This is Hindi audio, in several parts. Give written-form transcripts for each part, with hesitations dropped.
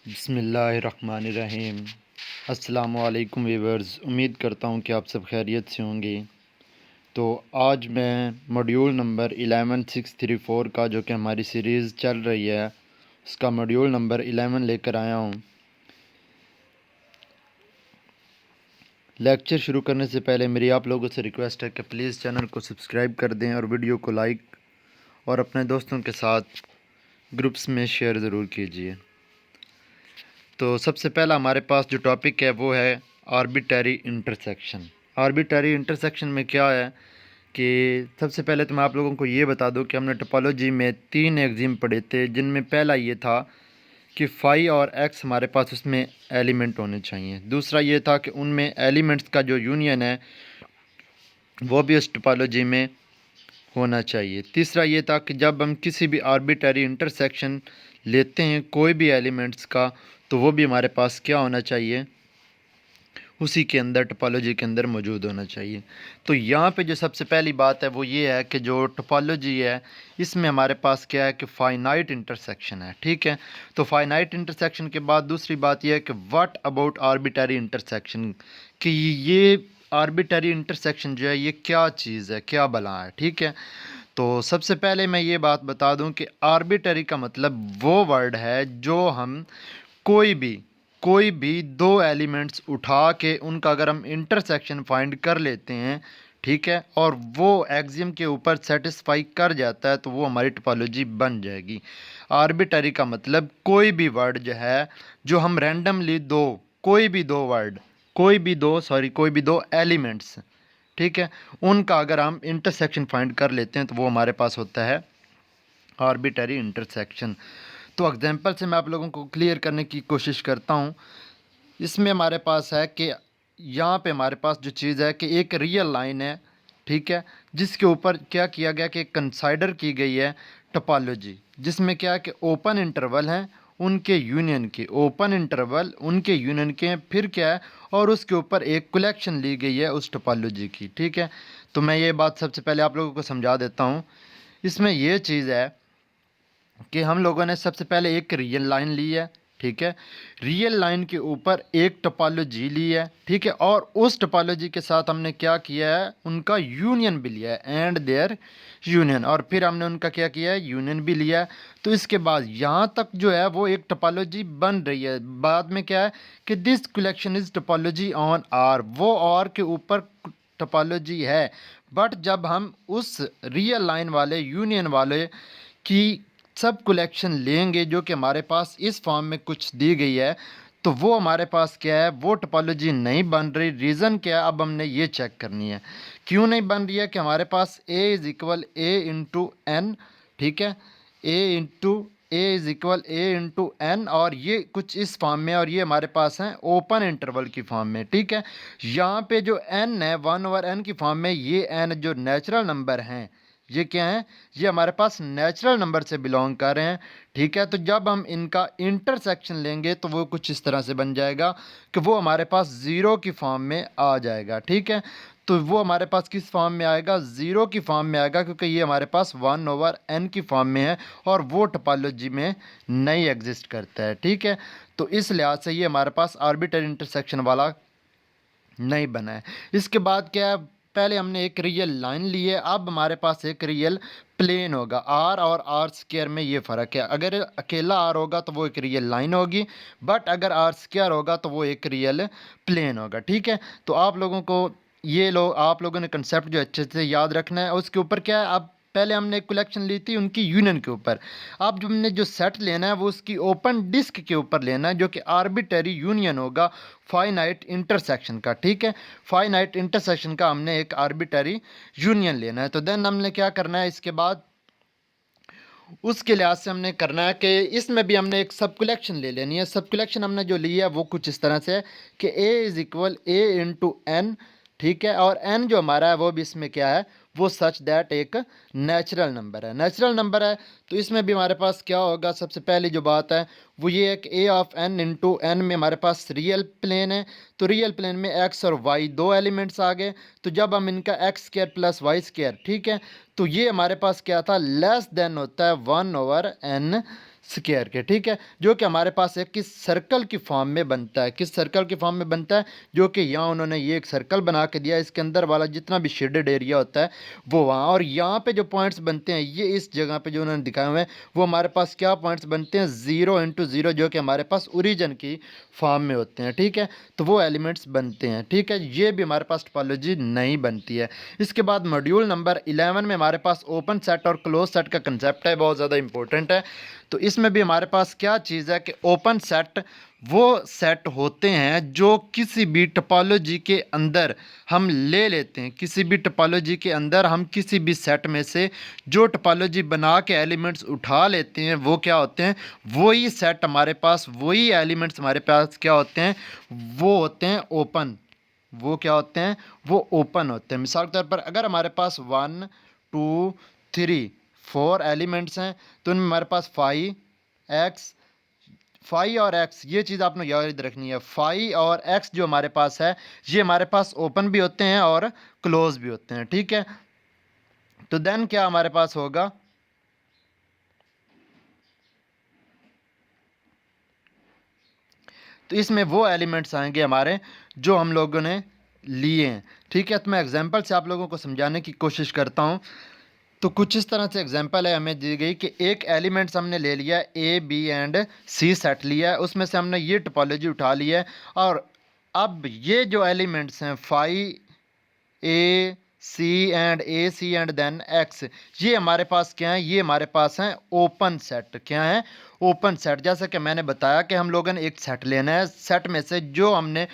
बिस्मिल्लाहिर्रहमानिर्रहीम। अस्सलामुअलैकुम वीवर्स, उम्मीद करता हूँ कि आप सब खैरियत से होंगे। तो आज मैं मॉड्यूल नंबर 11634 का जो कि हमारी सीरीज़ चल रही है उसका मॉड्यूल नंबर 11 लेकर आया हूँ। लेक्चर शुरू करने से पहले मेरी आप लोगों से रिक्वेस्ट है कि प्लीज़ चैनल को सब्सक्राइब कर दें और वीडियो को लाइक और अपने दोस्तों के साथ ग्रुप्स में शेयर ज़रूर कीजिए। तो सबसे पहला हमारे पास जो टॉपिक है वो है आर्बिट्ररी इंटरसेक्शन। आर्बिट्ररी इंटरसेक्शन में क्या है कि सबसे पहले तो मैं आप लोगों को ये बता दूं कि हमने टोपोलॉजी में 3 एग्जीम पढ़े थे, जिनमें पहला ये था कि फाई और एक्स हमारे पास उसमें एलिमेंट होने चाहिए। दूसरा ये था कि उनमें एलिमेंट्स का जो यूनियन है वो भी उस टोपोलॉजी में होना चाहिए। तीसरा ये था कि जब हम किसी भी आर्बिट्ररी इंटरसेक्शन लेते हैं कोई भी एलिमेंट्स का, तो वो भी हमारे पास क्या होना चाहिए, उसी के अंदर टोपोलॉजी के अंदर मौजूद होना चाहिए। तो यहाँ पे जो सबसे पहली बात है वो ये है कि जो टोपोलॉजी है इसमें हमारे पास क्या है कि फाइनाइट इंटरसेक्शन है। ठीक है, तो फाइनाइट इंटरसेक्शन के बाद दूसरी बात यह है कि व्हाट अबाउट आर्बिट्ररी इंटरसेक्शन, कि ये आर्बिट्ररी इंटरसेक्शन जो है ये क्या चीज़ है, क्या भला है। ठीक है, तो सबसे पहले मैं ये बात बता दूं कि आर्बिट्ररी का मतलब वो वर्ड है जो हम कोई भी दो एलिमेंट्स उठा के उनका अगर हम इंटरसेक्शन फाइंड कर लेते हैं, ठीक है, और वो एक्सियम के ऊपर सेटिस्फाई कर जाता है तो वो हमारी टोपोलॉजी बन जाएगी। आर्बिट्ररी का मतलब कोई भी वर्ड जो है जो हम रैंडमली कोई भी दो एलिमेंट्स, ठीक है, उनका अगर हम इंटरसेक्शन फाइंड कर लेते हैं तो वो हमारे पास होता है आर्बिट्ररी इंटरसेक्शन। तो एग्जांपल से मैं आप लोगों को क्लियर करने की कोशिश करता हूँ। इसमें हमारे पास है कि यहाँ पे हमारे पास जो चीज़ है कि एक रियल लाइन है, ठीक है, जिसके ऊपर क्या किया गया कि कंसाइडर की गई है टोपोलॉजी, जिसमें क्या है कि ओपन इंटरवल हैं उनके यूनियन के, ओपन इंटरवल उनके यूनियन के हैं, फिर क्या है और उसके ऊपर एक कलेक्शन ली गई है उस टोपोलॉजी की। ठीक है, तो मैं ये बात सबसे पहले आप लोगों को समझा देता हूँ। इसमें यह चीज़ है कि हम लोगों ने सबसे पहले एक रियल लाइन ली है, ठीक है, रियल लाइन के ऊपर एक टोपोलॉजी ली है, ठीक है, और उस टोपोलॉजी के साथ हमने क्या किया है, उनका यूनियन भी लिया है, एंड देयर यूनियन, और फिर हमने उनका क्या किया है, यूनियन भी लिया है। तो इसके बाद यहाँ तक जो है वो एक टोपोलॉजी बन रही है। बाद में क्या है कि this collection is topology on R, वो और के ऊपर टोपोलॉजी है। बट जब हम उस रियल लाइन वाले यूनियन वाले की सब कलेक्शन लेंगे जो कि हमारे पास इस फॉर्म में कुछ दी गई है, तो वो हमारे पास क्या है, वो टोपोलॉजी नहीं बन रही। रीज़न क्या है, अब हमने ये चेक करनी है क्यों नहीं बन रही है। कि हमारे पास a is equal a into n, ठीक है, ए is equal a into n, और ये कुछ इस फॉर्म में, और ये हमारे पास है ओपन इंटरवल की फॉर्म में। ठीक है, यहाँ पे जो n है 1/n की फॉर्म में, ये n जो नेचुरल नंबर हैं ये क्या है, ये हमारे पास नेचुरल नंबर से बिलोंग कर रहे हैं। ठीक है, तो जब हम इनका इंटरसेक्शन लेंगे तो वो कुछ इस तरह से बन जाएगा कि वो हमारे पास ज़ीरो की फॉर्म में आ जाएगा। ठीक है, तो वो हमारे पास किस फॉर्म में आएगा, ज़ीरो की फॉर्म में आएगा, क्योंकि ये हमारे पास 1/n की फॉर्म में है और वो टोपोलॉजी में नहीं एग्जिस्ट करता है। ठीक है, तो इस लिहाज से ये हमारे पास आर्बिट्ररी इंटरसेक्शन वाला नहीं बना है। इसके बाद क्या है, पहले हमने एक रियल लाइन ली है, अब हमारे पास एक रियल प्लेन होगा। आर और आर स्क्वायर में ये फ़र्क है, अगर अकेला आर होगा तो वो एक रियल लाइन होगी, बट अगर आर स्क्वायर होगा तो वो एक रियल प्लेन होगा। ठीक है, तो आप लोगों ने कंसेप्ट जो अच्छे से याद रखना है। उसके ऊपर क्या है, अब पहले हमने एक कलेक्शन ली थी उनकी यूनियन के ऊपर, अब जो हमने जो सेट लेना है वो उसकी ओपन डिस्क के ऊपर लेना है, जो कि आर्बिट्ररी यूनियन होगा फाइनाइट इंटरसेक्शन का। ठीक है, फाइनाइट इंटरसेक्शन का हमने एक आर्बिट्ररी यूनियन लेना है। तो देन हमने क्या करना है, इसके बाद उसके लिहाज से हमने करना है कि इसमें भी हमने एक सब कलेक्शन ले लेनी है। सब कलेक्शन हमने जो लिया है वो कुछ इस तरह से है कि a is equal a into n, ठीक है, और n जो हमारा है वो भी इसमें क्या है, वो सच दैट एक नेचुरल नंबर है, नेचुरल नंबर है। तो इसमें भी हमारे पास क्या होगा, सबसे पहली जो बात है वो ये है कि a of n into n में हमारे पास रियल प्लेन है, तो रियल प्लेन में x और y दो एलिमेंट्स आ गए। तो जब हम इनका x square plus y square, ठीक है, तो ये हमारे पास क्या था, लेस देन होता है 1/n स्क्वायर के, ठीक है, जो कि हमारे पास एक किस सर्कल की फॉर्म में बनता है, किस सर्कल की फॉर्म में बनता है, जो कि यहाँ उन्होंने ये एक सर्कल बना के दिया, इसके अंदर वाला जितना भी शेडेड एरिया होता है वो वहाँ, और यहाँ पे जो पॉइंट्स बनते हैं ये इस जगह पे जो उन्होंने दिखाए हुए हैं वो हमारे पास क्या पॉइंट्स बनते हैं, 0 × 0, जो कि हमारे पास ओरिजिन की फॉर्म में होते हैं, ठीक है, तो वो एलिमेंट्स बनते हैं, ठीक है, ये भी हमारे पास टोपोलॉजी नहीं बनती है। इसके बाद मॉड्यूल नंबर 11 में हमारे पास ओपन सेट और क्लोज सेट का कंसेप्ट है, बहुत ज़्यादा इंपॉर्टेंट है। तो इसमें भी हमारे पास क्या चीज़ है कि ओपन सेट वो सेट होते हैं जो किसी भी टोपोलॉजी के अंदर हम ले लेते हैं, किसी भी टोपोलॉजी के अंदर हम किसी भी सेट में से जो टोपोलॉजी बना के एलिमेंट्स उठा लेते हैं वो क्या होते हैं, वही सेट हमारे पास, वही एलिमेंट्स हमारे पास क्या होते हैं, वो होते हैं ओपन, वो क्या होते हैं, वो ओपन होते हैं। मिसाल के तौर पर अगर हमारे पास 1 2 3 4 एलिमेंट्स हैं तो उनमें हमारे पास फाई और एक्स, ये चीज़ आपने याद रखनी है, फाई और एक्स जो हमारे पास है ये हमारे पास ओपन भी होते हैं और क्लोज भी होते हैं, ठीक है। तो देन क्या हमारे पास होगा, तो इसमें वो एलिमेंट्स आएंगे हमारे जो हम लोगों ने लिए हैं, ठीक है। तो मैं एग्जांपल से आप लोगों को समझाने की कोशिश करता हूँ। तो कुछ इस तरह से एग्जांपल है हमें दी गई कि एक एलिमेंट्स हमने ले लिया, A B and C set लिया है, उसमें से हमने ये टोपोलॉजी उठा ली है, और अब ये जो एलिमेंट्स हैं phi A C and then X, ये हमारे पास क्या है, ये हमारे पास हैं ओपन सेट। क्या है, ओपन सेट। जैसा कि मैंने बताया कि हम लोगों ने एक सेट लेना है, सेट में से जो हमने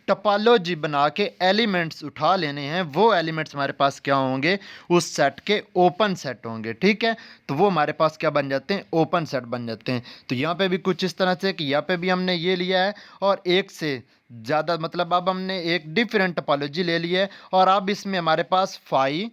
टोपोलॉजी बना के एलिमेंट्स उठा लेने हैं वो एलिमेंट्स हमारे पास क्या होंगे, उस सेट के ओपन सेट होंगे, ठीक है। तो वो हमारे पास क्या बन जाते हैं, ओपन सेट बन जाते हैं। तो यहाँ पे भी कुछ इस तरह से कि यहाँ पे भी हमने ये लिया है और एक से ज़्यादा, मतलब अब हमने एक डिफरेंट टोपोलॉजी ले ली है और अब इसमें हमारे पास फाई,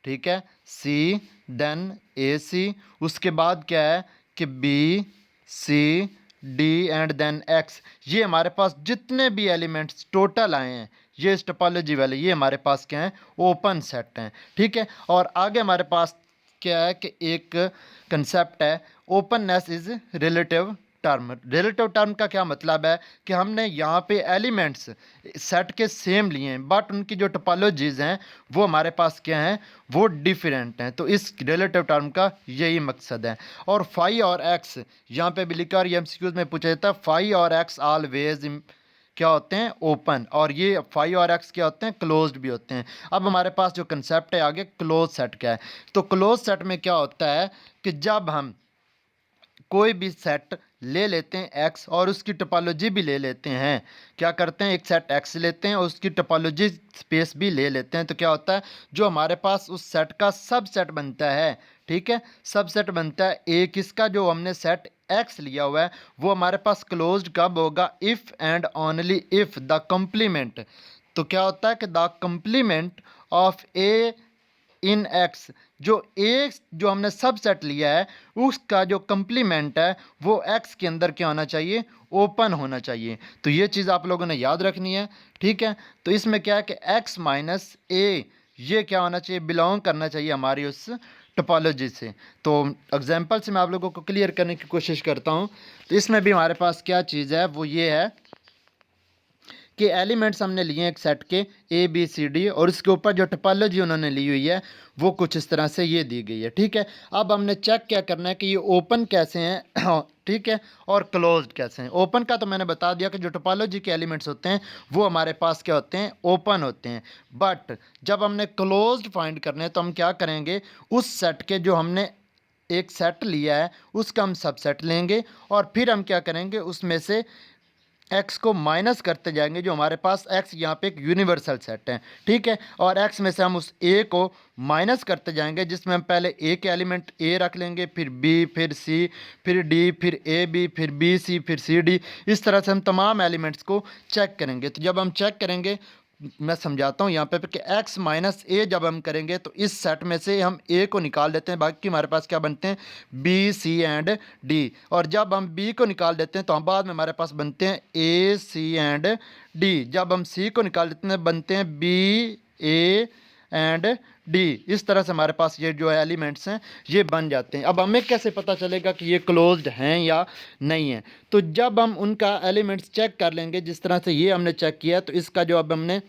ठीक है, सी, देन ए सी, उसके बाद क्या है कि B C D and then X, ये हमारे पास जितने भी एलिमेंट्स टोटल आए हैं ये इस टोपोलॉजी वाले, ये हमारे पास क्या है, ओपन सेट हैं, ठीक है। और आगे हमारे पास क्या है कि एक कंसेप्ट है, openness is relative term. Relative term का क्या मतलब है कि हमने यहाँ पे एलिमेंट्स सेट के सेम लिए हैं बट उनकी जो टोपोलॉजीज हैं वो हमारे पास क्या हैं, वो डिफरेंट हैं। तो इस रिलेटिव टर्म का यही मकसद है। और फाई और एक्स यहाँ पे भी लिखा और ये एमसीक्यूज में पूछा जाता है, फाई और एक्स ऑलवेज क्या होते हैं, ओपन, और ये फाई और एक्स क्या होते हैं, क्लोज्ड भी होते हैं। अब हमारे पास जो कंसेप्ट है आगे क्लोज सेट का है। तो क्लोज सेट में क्या होता है कि जब हम कोई भी सेट ले लेते हैं एक्स और उसकी टोपोलॉजी भी ले लेते हैं, क्या करते हैं, एक सेट एक्स लेते हैं और उसकी टोपोलॉजी स्पेस भी ले लेते हैं, तो क्या होता है, जो हमारे पास उस सेट का सब सेट बनता है, ठीक है, सब सेट बनता है, एक इसका जो हमने सेट एक्स लिया हुआ है वो हमारे पास क्लोज्ड कब होगा, if and only if the complement. तो क्या होता है कि the complement of A in x, जो एक जो हमने सब सेट लिया है उसका जो कंप्लीमेंट है वो एक्स के अंदर क्या होना चाहिए, ओपन होना चाहिए। तो ये चीज़ आप लोगों ने याद रखनी है, ठीक है। तो इसमें क्या है कि एक्स माइनस ए ये क्या होना चाहिए, बिलोंग करना चाहिए हमारी उस टोपोलॉजी से। तो एग्जांपल से मैं आप लोगों को क्लियर करने की कोशिश करता हूँ। तो इसमें भी हमारे पास क्या चीज़ है, वो ये है कि एलिमेंट्स हमने लिए एक सेट के ए बी सी डी और उसके ऊपर जो टोपोलॉजी उन्होंने ली हुई है वो कुछ इस तरह से ये दी गई है, ठीक है। अब हमने चेक क्या करना है कि ये ओपन कैसे हैं ठीक है, और क्लोज्ड कैसे हैं। ओपन का तो मैंने बता दिया कि जो टोपोलॉजी के एलिमेंट्स होते हैं वो हमारे पास क्या होते हैं, ओपन होते हैं। बट जब हमने क्लोज्ड फाइंड करने हैं तो हम क्या करेंगे, उस सेट के जो हमने एक सेट लिया है उसका हम सबसेट लेंगे और फिर हम क्या करेंगे, उसमें से एक्स को माइनस करते जाएंगे, जो हमारे पास एक्स यहाँ पे एक यूनिवर्सल सेट है, ठीक है, और एक्स में से हम उस ए को माइनस करते जाएंगे जिसमें हम पहले ए के एलिमेंट ए रख लेंगे, फिर बी, फिर सी, फिर डी, फिर ए बी, फिर बी सी, फिर सी डी। इस तरह से हम तमाम एलिमेंट्स को चेक करेंगे। तो जब हम चेक करेंगे, मैं समझाता हूँ यहाँ पे कि x माइनस ए जब हम करेंगे तो इस सेट में से हम a को निकाल देते हैं, बाकी हमारे पास क्या बनते हैं, b c एंड d। और जब हम b को निकाल देते हैं तो हम बाद में हमारे पास बनते हैं a c एंड d। जब हम c को निकाल देते हैं बनते हैं b a एंड डी। इस तरह से हमारे पास ये जो एलिमेंट्स हैं ये बन जाते हैं। अब हमें कैसे पता चलेगा कि ये क्लोज्ड हैं या नहीं है? तो जब हम उनका एलिमेंट्स चेक कर लेंगे, जिस तरह से ये हमने चेक किया, तो इसका जो अब हमने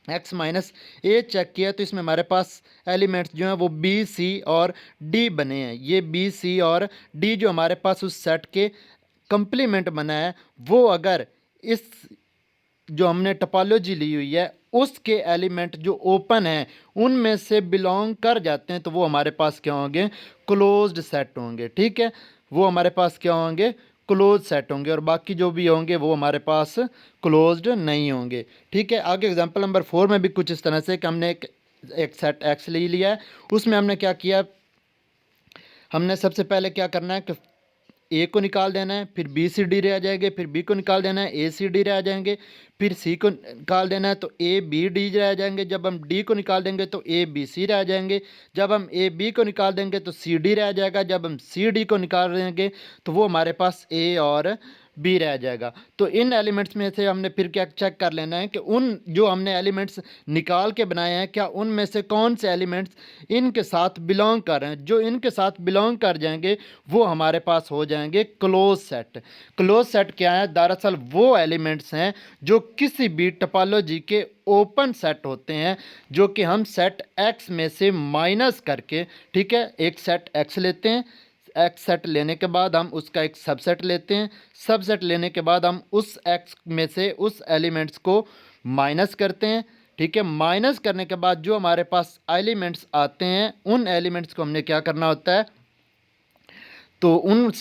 x माइनस ए चेक किया, तो इसमें हमारे पास एलिमेंट्स जो हैं वो बी, सी और डी बने हैं। ये बी, सी और डी जो हमारे पास उस सेट के कंप्लीमेंट बना है, वो अगर इस जो हमने टोपोलॉजी ली हुई है उसके एलिमेंट जो ओपन हैं उनमें से बिलोंग कर जाते हैं, तो वो हमारे पास क्या होंगे? क्लोज्ड सेट होंगे। ठीक है, वो हमारे पास क्या होंगे? क्लोज सेट होंगे, और बाकी जो भी होंगे वो हमारे पास क्लोज्ड नहीं होंगे। ठीक है, आगे एग्जांपल नंबर 4 में भी कुछ इस तरह से कि हमने एक सेट एक्स ले लिया है, उसमें हमने क्या किया, हमने सबसे पहले क्या करना है कि ए को निकाल देना है, फिर बी सी डी रह जाएंगे, फिर बी को निकाल देना है, ए सी डी रह जाएंगे, फिर सी को निकाल देना है तो ए बी डी रह जाएंगे। जब हम डी को निकाल देंगे तो ए बी सी रह जाएंगे। जब हम ए बी को निकाल देंगे तो सी डी रह जाएगा। जब हम सी डी को निकाल देंगे तो वो हमारे पास ए और बी रह जाएगा। तो इन एलिमेंट्स में से हमने फिर क्या चेक कर लेना है कि उन जो हमने एलिमेंट्स निकाल के बनाए हैं, क्या उनमें से कौन से एलिमेंट्स इनके साथ बिलोंग कर रहे हैं। जो इनके साथ बिलोंग कर जाएंगे वो हमारे पास हो जाएंगे क्लोज सेट। क्लोज सेट क्या है? दरअसल वो एलिमेंट्स हैं जो किसी भी टोपोलॉजी के ओपन सेट होते हैं, जो कि हम सेट एक्स में से माइनस करके, ठीक है, एक सेट एक्स लेते हैं, एक्स सेट लेने के बाद हम उसका एक सबसेट लेते हैं, सबसेट लेने के बाद हम उस एक्स में से उस एलिमेंट्स को माइनस करते हैं। ठीक है, माइनस करने के बाद जो हमारे पास एलिमेंट्स आते हैं उन एलिमेंट्स को हमने क्या करना होता है, तो उन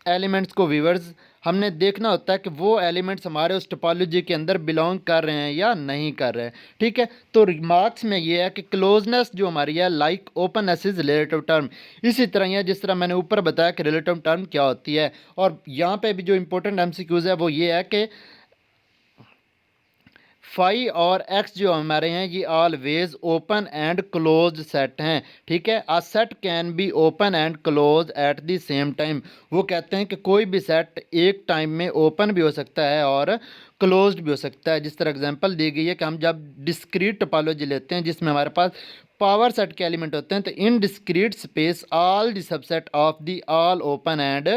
एलिमेंट्स को व्यूअर्स हमने देखना होता है कि वो एलिमेंट्स हमारे उस टोपोलॉजी के अंदर बिलोंग कर रहे हैं या नहीं कर रहे हैं। ठीक है, तो रिमार्क्स में ये है कि क्लोजनेस जो हमारी है like openness is relative term. इसी तरह है जिस तरह मैंने ऊपर बताया कि रिलेटिव टर्म क्या होती है। और यहाँ पे भी जो इंपॉर्टेंट एमसीक्यूज है वो ये है कि फाई और एक्स जो हमारे हैं ये always open and close set हैं। ठीक है, a set can be open and close at the same time. वो कहते हैं कि कोई भी सेट एक टाइम में ओपन भी हो सकता है और क्लोज्ड भी हो सकता है। जिस तरह एग्जांपल दी गई है कि हम जब डिस्क्रीट टोपोलॉजी लेते हैं जिसमें हमारे पास पावर सेट के एलिमेंट होते हैं, तो इन discrete space all the subset of the all open and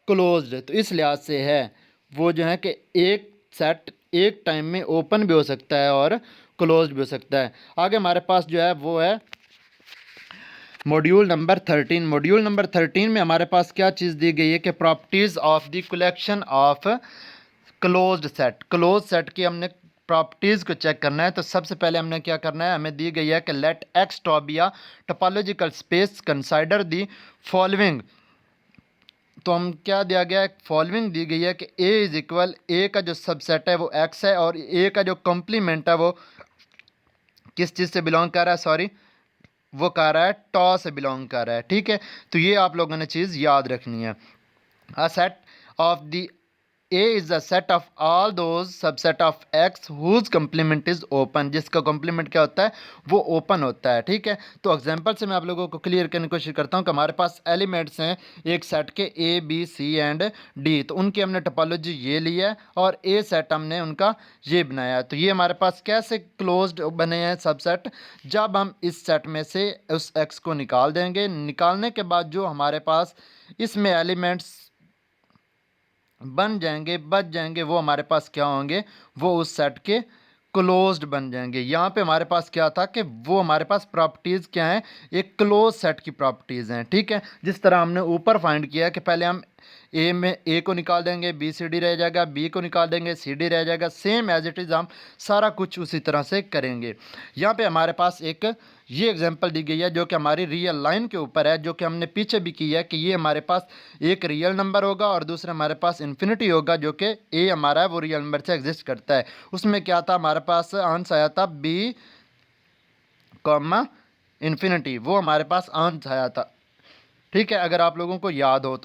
closed. तो इस लिहाज से है वो जो है कि एक सेट एक टाइम में ओपन भी हो सकता है और क्लोज भी हो सकता है। आगे हमारे पास जो है वो है मॉड्यूल नंबर 13। मॉड्यूल नंबर 13 में हमारे पास क्या चीज़ दी गई है कि properties of the collection of closed set. Close set की हमने प्रॉपर्टीज़ को चेक करना है। तो सबसे पहले हमने क्या करना है, हमें दी गई है कि let X to be a topological space consider the following. तो हम क्या दिया गया है, फॉलोइंग दी गई है कि ए इज इक्वल, ए का जो सबसेट है वो एक्स है और ए का जो कॉम्प्लीमेंट है वो किस चीज़ से बिलोंग कर रहा है, सॉरी वो कर रहा है टॉ से बिलोंग कर रहा है। ठीक है, तो ये आप लोगों ने चीज़ याद रखनी है। A set of the A is a set of all those subset of X whose complement is open। जिसका complement क्या होता है, वो open होता है। ठीक है, तो एग्जांपल से मैं आप लोगों को क्लियर करने की कोशिश करता हूँ कि हमारे पास एलिमेंट्स हैं एक सेट के A B C and D। तो उनकी हमने टोपोलॉजी ये ली है और A सेट हमने उनका ये बनाया है। तो ये हमारे पास कैसे क्लोज्ड बने हैं सबसेट, जब हम इस सेट में से उस X को निकाल देंगे, निकालने के बाद जो हमारे पास इसमें एलिमेंट्स बन जाएंगे, बच जाएंगे, वो हमारे पास क्या होंगे, वो उस सेट के क्लोज्ड बन जाएंगे। यहाँ पे हमारे पास क्या था कि वो हमारे पास प्रॉपर्टीज़ क्या हैं, एक क्लोज सेट की प्रॉपर्टीज़ हैं। ठीक है, जिस तरह हमने ऊपर फाइंड किया कि पहले हम ए में ए को निकाल देंगे, बी सी डी रह जाएगा, बी को निकाल देंगे, सी डी रह जाएगा। सेम एज इट इज़ हम सारा कुछ उसी तरह से करेंगे। यहाँ पे हमारे पास एक ये एग्जांपल दी गई है जो कि हमारी रियल लाइन के ऊपर है, जो कि हमने पीछे भी की है कि ये हमारे पास एक रियल नंबर होगा और दूसरा हमारे पास इन्फिनिटी होगा, जो कि ए हमारा है वो रियल नंबर से एग्जिस्ट करता है। उसमें क्या था, हमारे पास आंसर आया था बी कॉमा इन्फिनिटी, वो हमारे पास आंसर आया था। ठीक है, अगर आप लोगों को याद हो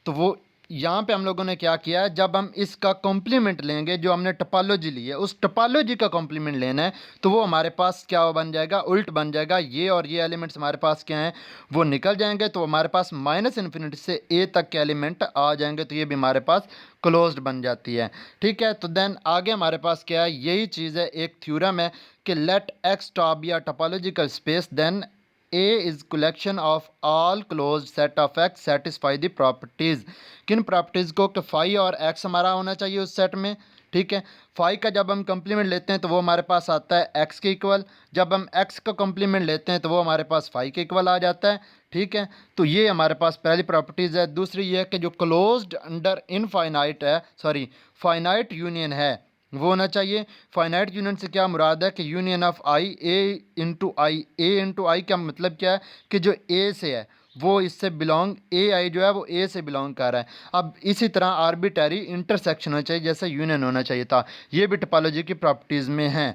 तो वो यहाँ पे हम लोगों ने क्या किया है, जब हम इसका कॉम्प्लीमेंट लेंगे, जो हमने टोपोलॉजी ली है उस टोपोलॉजी का कॉम्प्लीमेंट लेना है, तो वो हमारे पास क्या बन जाएगा, उल्ट बन जाएगा। ये और ये एलिमेंट्स हमारे पास क्या हैं, वो निकल जाएंगे, तो हमारे पास -∞ से a तक के एलिमेंट आ जाएंगे, तो ये भी हमारे पास क्लोज्ड बन जाती है। ठीक है, तो देन आगे हमारे पास क्या है, यही चीज़ है, एक थ्योरम है कि लेट एक्स टॉप या topological space, then A is collection of all closed set of X satisfy the properties। किन प्रॉपर्टीज़ को, कि फाई और X हमारा होना चाहिए उस सेट में। ठीक है, फाई का जब हम कंप्लीमेंट लेते हैं तो वो हमारे पास आता है X के इक्वल, जब हम X का कंप्लीमेंट लेते हैं तो वो हमारे पास फाई के इक्वल आ जाता है। ठीक है, तो ये हमारे पास पहली प्रॉपर्टीज़ है। दूसरी ये है कि जो क्लोज्ड अंडर इनफाइनाइट है, सॉरी फाइनाइट यूनियन है, वो होना चाहिए। फाइनाइट यूनियन से क्या मुराद है, कि union of I A into I का मतलब क्या है, कि जो ए से है वो इससे बिलोंग, ए आई जो है वो ए से बिलोंग कर रहा है। अब इसी तरह आर्बिटरी इंटरसेक्शन होना चाहिए जैसे यूनियन होना चाहिए था। ये भी टोपोलॉजी की प्रॉपर्टीज़ में है।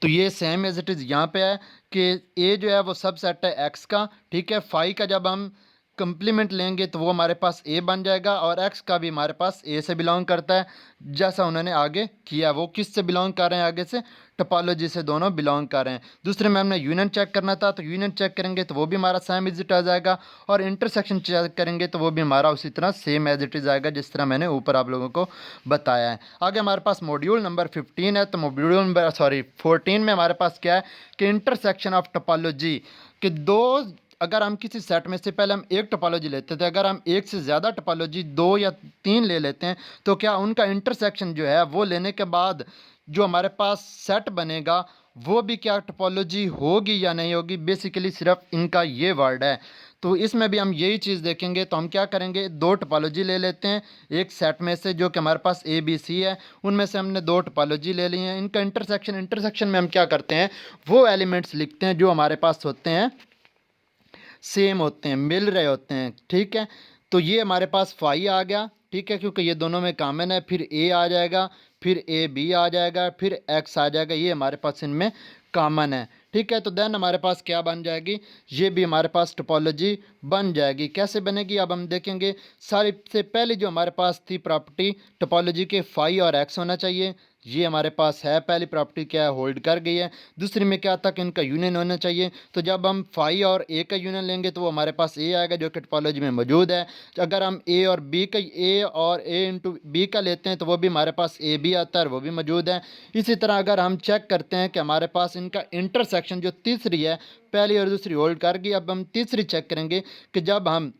तो ये सेम एज इट इज़ यहाँ पे है कि ए जो है वो सब सेट है एक्स का। ठीक है, फाई का जब हम कंप्लीमेंट लेंगे तो वो हमारे पास ए बन जाएगा, और एक्स का भी हमारे पास ए से बिलोंग करता है, जैसा उन्होंने आगे किया। वो किस से बिलोंग कर रहे हैं, आगे से टोपोलॉजी से दोनों बिलोंग कर रहे हैं। दूसरे में हमने यूनियन चेक करना था, तो यूनियन चेक करेंगे तो वो भी हमारा सेम एज इट आ जाएगा, और इंटरसेक्शन चेक करेंगे तो वो भी हमारा उसी तरह सेम एज इट इज़ आएगा, जिस तरह मैंने ऊपर आप लोगों को बताया है। आगे हमारे पास मॉड्यूल नंबर 15 है, तो मॉड्यूल नंबर 14 में हमारे पास क्या है, कि इंटरसेक्शन ऑफ टोपोलॉजी, कि दो, अगर हम किसी सेट में से पहले हम एक टोपोलॉजी लेते थे, अगर हम एक से ज़्यादा टोपोलॉजी 2 या 3 ले लेते हैं, तो क्या उनका इंटरसेक्शन जो है वो लेने के बाद जो हमारे पास सेट बनेगा वो भी क्या टोपोलॉजी होगी या नहीं होगी। बेसिकली सिर्फ इनका ये वर्ड है। तो इसमें भी हम यही चीज़ देखेंगे। तो हम क्या करेंगे, दो टोपोलॉजी ले लेते हैं एक सेट में से, जो कि हमारे पास ए बी सी है, उनमें से हमने दो टोपोलॉजी ले ली हैं। इनका इंटरसेक्शन में हम क्या करते हैं, वो एलिमेंट्स लिखते हैं जो हमारे पास होते हैं सेम होते हैं, मिल रहे होते हैं। ठीक है, तो ये हमारे पास फाई आ गया। ठीक है, क्योंकि ये दोनों में कॉमन है। फिर ए आ जाएगा, फिर ए बी आ जाएगा, फिर एक्स आ जाएगा, ये हमारे पास इनमें कॉमन है। ठीक है, तो देन हमारे पास क्या बन जाएगी, ये भी हमारे पास टोपोलॉजी बन जाएगी। कैसे बनेगी अब हम देखेंगे। सारी से पहले जो हमारे पास थी प्रॉपर्टी टोपोलॉजी के, फाई और एक्स होना चाहिए, ये हमारे पास है। पहली प्रॉपर्टी क्या है, होल्ड कर गई है। दूसरी में क्या था, कि इनका यूनियन होना चाहिए। तो जब हम फाई और ए का यूनियन लेंगे तो वो हमारे पास ए आएगा, जो कि टोपोलॉजी में मौजूद है। अगर हम ए और ए इंटू बी का लेते हैं तो वो भी हमारे पास ए बी आता है, वो भी मौजूद है। इसी तरह अगर हम चेक करते हैं कि हमारे पास इनका इंटरसेक्शन जो तीसरी है, पहली और दूसरी होल्ड कर गई, अब हम तीसरी चेक करेंगे कि जब हम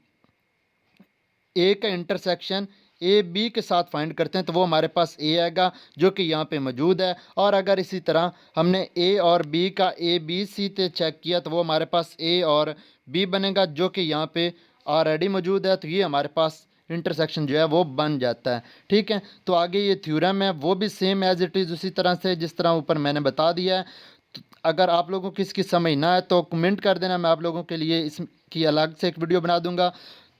ए का इंटरसेक्शन ए बी के साथ फाइंड करते हैं तो वो हमारे पास ए आएगा, जो कि यहाँ पे मौजूद है। और अगर इसी तरह हमने ए और बी का ए बी सी पे चेक किया तो वो हमारे पास ए और बी बनेगा, जो कि यहाँ पे ऑलरेडी मौजूद है। तो ये हमारे पास इंटरसेक्शन जो है वो बन जाता है। ठीक है, तो आगे ये थ्योरम है वो भी सेम एज इट इज़ उसी तरह से जिस तरह ऊपर मैंने बता दिया है। तो अगर आप लोगों को इसकी समझ ना है तो कमेंट कर देना, मैं आप लोगों के लिए इसकी अलग से एक वीडियो बना दूंगा।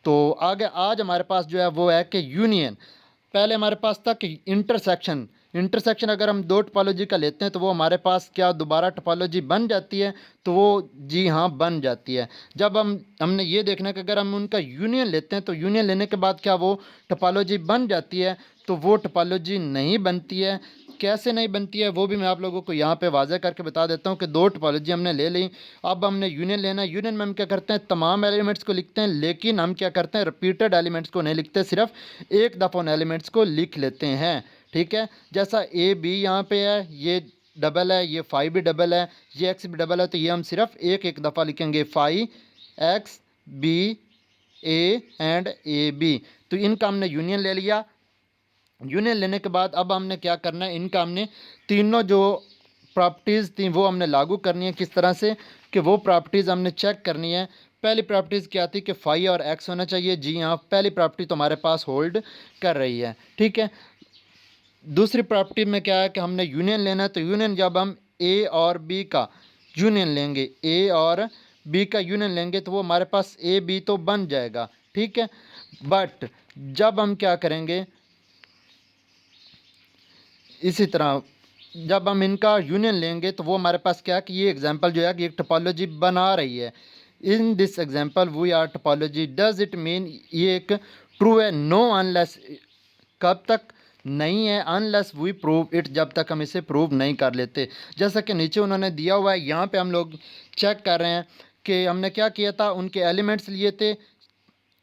तो आगे आज हमारे पास जो है वो है कि यूनियन। पहले हमारे पास था कि इंटरसेक्शन अगर हम दो टोपोलॉजी का लेते हैं तो वो हमारे पास क्या दोबारा टोपोलॉजी बन जाती है, तो वो जी हाँ बन जाती है। जब हमने ये देखना कि अगर हम उनका यूनियन लेते हैं तो यूनियन लेने के बाद क्या वो टोपोलॉजी बन जाती है, तो वो टोपोलॉजी नहीं बनती है। कैसे नहीं बनती है वो भी मैं आप लोगों को यहाँ पे वाज़ह करके बता देता हूँ कि दो टोपोलॉजी हमने ले ली। अब हमने यूनियन लेना है। यूनियन में हम क्या करते हैं, तमाम एलिमेंट्स को लिखते हैं, लेकिन हम क्या करते हैं, रिपीटेड एलिमेंट्स को नहीं लिखते, सिर्फ एक दफ़ा उन एलिमेंट्स को लिख लेते हैं। ठीक है, जैसा ए बी यहाँ पे है, ये डबल है, ये फाई भी डबल है, ये एक्स भी डबल है, तो ये हम सिर्फ एक एक दफ़ा लिखेंगे, phi X B A and A B. तो इनका हमने यूनियन ले लिया। यूनियन लेने के बाद अब हमने क्या करना है, इनका हमने तीनों जो प्रॉपर्टीज़ थी वो हमने लागू करनी है। किस तरह से, कि वो प्रॉपर्टीज़ हमने चेक करनी है। पहली प्रॉपर्टीज़ क्या थी, कि फाई और एक्स होना चाहिए। जी हाँ, पहली प्रॉपर्टी तो हमारे पास होल्ड कर रही है। ठीक है, दूसरी प्रॉपर्टी में क्या है कि हमने यूनियन लेना है। तो यूनियन जब हम ए और बी का यूनियन लेंगे, ए और बी का यूनियन लेंगे तो वो हमारे पास ए बी तो बन जाएगा। ठीक है, बट जब हम क्या करेंगे, इसी तरह जब हम इनका यूनियन लेंगे तो वो हमारे पास क्या है कि ये एग्जांपल जो है कि एक टोपोलॉजी बना रही है। In this example we are topology does it mean, ये एक ट्रू है। नो अनलेस कब तक नहीं है, अनलेस वी प्रूव इट, जब तक हम इसे प्रूव नहीं कर लेते। जैसा कि नीचे उन्होंने दिया हुआ है, यहाँ पे हम लोग चेक कर रहे हैं कि हमने क्या किया था, उनके एलिमेंट्स लिए थे,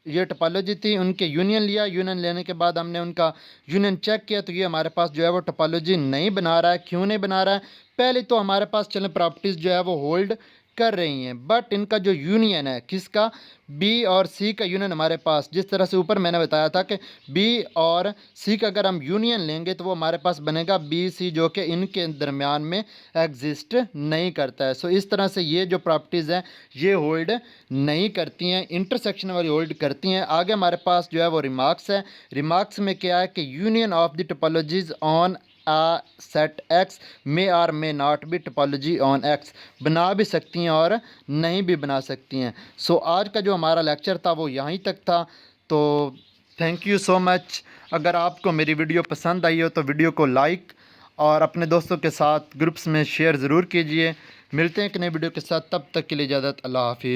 ये टोपोलॉजी थी, उनके यूनियन लिया, यूनियन लेने के बाद हमने उनका यूनियन चेक किया, तो ये हमारे पास जो है वो टोपोलॉजी नहीं बना रहा है। क्यों नहीं बना रहा है? पहले तो हमारे पास चलें प्रॉपर्टीज़ जो है वो होल्ड कर रही हैं, बट इनका जो यूनियन है, किसका, बी और सी का यूनियन हमारे पास, जिस तरह से ऊपर मैंने बताया था कि बी और सी का अगर हम यूनियन लेंगे तो वो हमारे पास बनेगा बी सी, जो कि इनके दरमियान में एग्जिस्ट नहीं करता है। सो इस तरह से ये जो प्रॉपर्टीज़ हैं ये होल्ड नहीं करती हैं, इंटरसेक्शन वाली होल्ड करती हैं। आगे हमारे पास जो है वो रिमार्क्स है। रिमार्क्स में क्या है कि union of the topologies on a set X may or may not be topology on X, बना भी सकती हैं और नहीं भी बना सकती हैं। सो आज का जो हमारा लेक्चर था वो यहीं तक था। तो थैंक यू सो मच। अगर आपको मेरी वीडियो पसंद आई हो तो वीडियो को लाइक और अपने दोस्तों के साथ ग्रुप्स में शेयर ज़रूर कीजिए। मिलते हैं एक नई वीडियो के साथ, तब तक के लिए इजाज़त, अल्लाह हाफिज़।